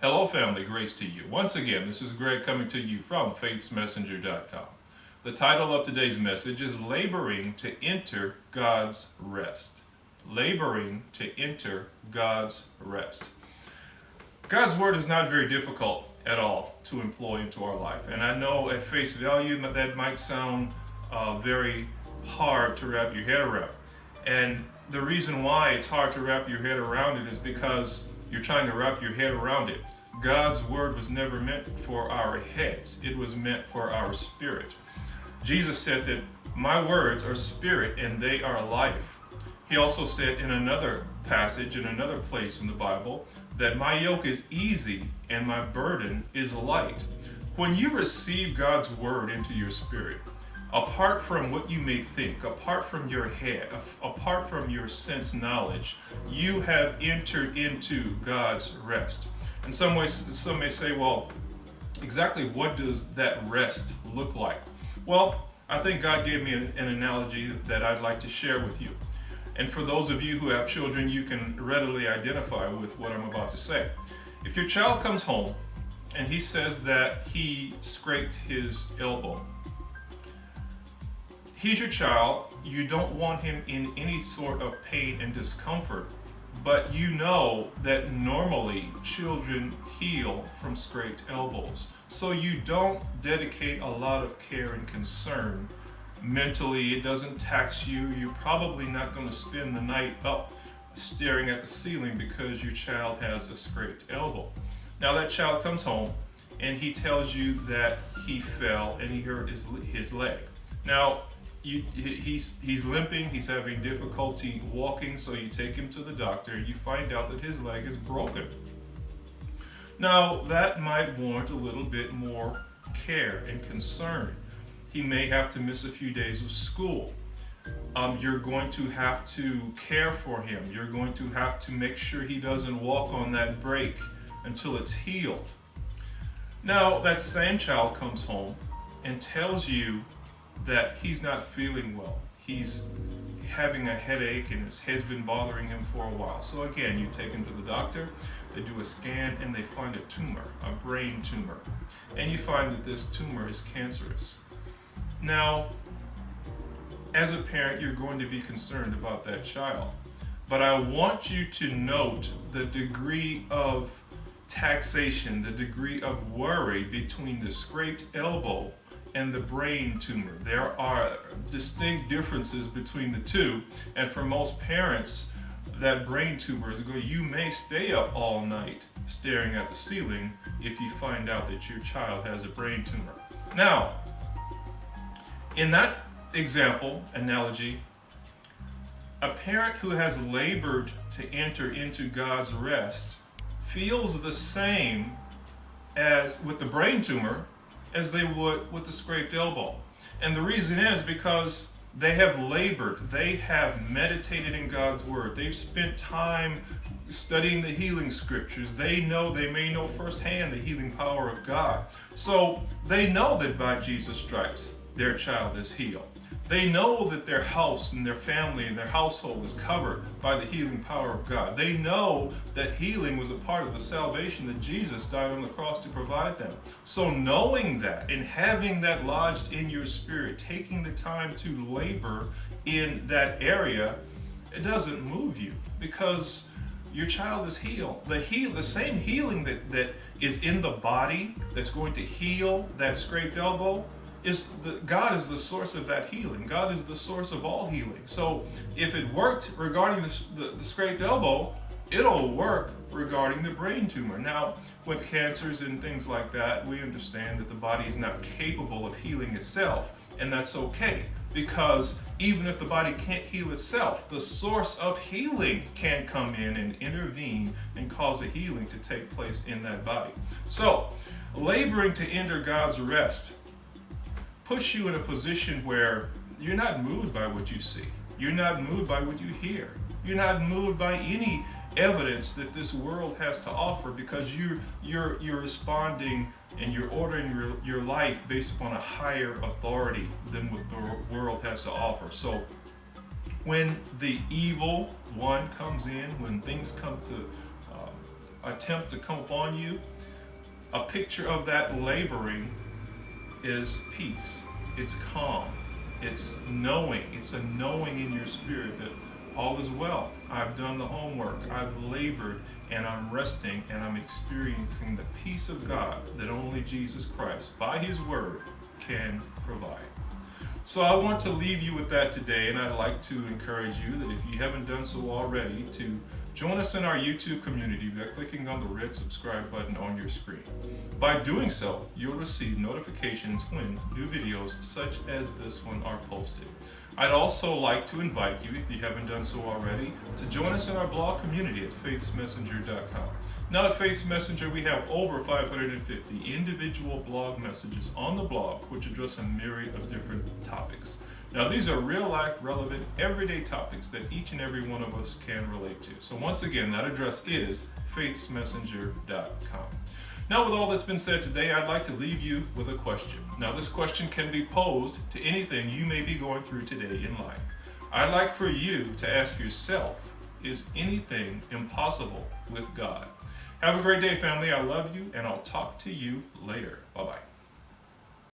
Hello, family. Grace to you. Once again, this is Greg coming to you from FaithsMessenger.com. The title of today's message is Laboring to Enter God's Rest. Laboring to enter God's rest. God's word is not very difficult at all to employ into our life. And I know at face value that might sound very hard to wrap your head around. And the reason why it's hard to wrap your head around it is because you're trying to wrap your head around it. God's word was never meant for our heads. It was meant for our spirit. Jesus said that my words are spirit and they are life. He also said in another passage, in another place in the Bible, that my yoke is easy and my burden is light. When you receive God's word into your spirit, apart from what you may think, apart from your head, apart from your sense knowledge, you have entered into God's rest. In some ways, some may say, well, exactly what does that rest look like? Well, I think God gave me an analogy that I'd like to share with you. And for those of you who have children, you can readily identify with what I'm about to say. If your child comes home and he says that he scraped his elbow, he's your child. You don't want him in any sort of pain and discomfort, but you know that normally children heal from scraped elbows. So you don't dedicate a lot of care and concern. Mentally, it doesn't tax you. You're probably not going to spend the night up staring at the ceiling because your child has a scraped elbow. Now that child comes home and he tells you that he fell and he hurt his leg. Now, he's limping, he's having difficulty walking, so you take him to the doctor and you find out that his leg is broken. Now, that might warrant a little bit more care and concern. He may have to miss a few days of school. You're going to have to care for him. You're going to have to make sure he doesn't walk on that break until it's healed. Now, that same child comes home and tells you that he's not feeling well. He's having a headache and his head's been bothering him for a while. So again, you take him to the doctor, they do a scan and they find a tumor, a brain tumor. And you find that this tumor is cancerous. Now, as a parent, you're going to be concerned about that child. But I want you to note the degree of taxation, the degree of worry between the scraped elbow and the brain tumor. There are distinct differences between the two, and for most parents, that brain tumor is good. You may stay up all night staring at the ceiling if you find out that your child has a brain tumor. Now, in that example, analogy, a parent who has labored to enter into God's rest feels the same as with the brain tumor as they would with the scraped elbow. And the reason is because they have labored, they have meditated in God's word, they've spent time studying the healing scriptures. They may know firsthand the healing power of God. So they know that by Jesus' stripes, their child is healed. They know that their house and their family and their household is covered by the healing power of God. They know that healing was a part of the salvation that Jesus died on the cross to provide them. So knowing that and having that lodged in your spirit, taking the time to labor in that area, it doesn't move you because your child is healed. The same healing that is in the body that's going to heal that scraped elbow, God is the source of that healing. God is the source of all healing. So if it worked regarding the scraped elbow, it'll work regarding the brain tumor. Now, with cancers and things like that, we understand that the body is not capable of healing itself, and that's okay, because even if the body can't heal itself, the source of healing can come in and intervene and cause a healing to take place in that body. So, laboring to enter God's rest puts you in a position where you're not moved by what you see. You're not moved by what you hear. You're not moved by any evidence that this world has to offer, because you're responding and you're ordering your life based upon a higher authority than what the world has to offer. So when the evil one comes in, when things come to attempt to come upon you, A picture of that laboring is peace. It's calm. It's knowing. It's a knowing in your spirit that all is well. I've done the homework. I've labored and I'm resting and I'm experiencing the peace of God that only Jesus Christ, by His Word, can provide. So I want to leave you with that today, and I'd like to encourage you that if you haven't done so already, to join us in our YouTube community by clicking on the red subscribe button on your screen. By doing so, you'll receive notifications when new videos such as this one are posted. I'd also like to invite you, if you haven't done so already, to join us in our blog community at FaithsMessenger.com. Now at Faiths Messenger, we have over 550 individual blog messages on the blog which address a myriad of different topics. Now these are real-life, relevant, everyday topics that each and every one of us can relate to. So once again, that address is FaithsMessenger.com. Now with all that's been said today, I'd like to leave you with a question. Now this question can be posed to anything you may be going through today in life. I'd like for you to ask yourself, is anything impossible with God? Have a great day, family. I love you, and I'll talk to you later. Bye-bye.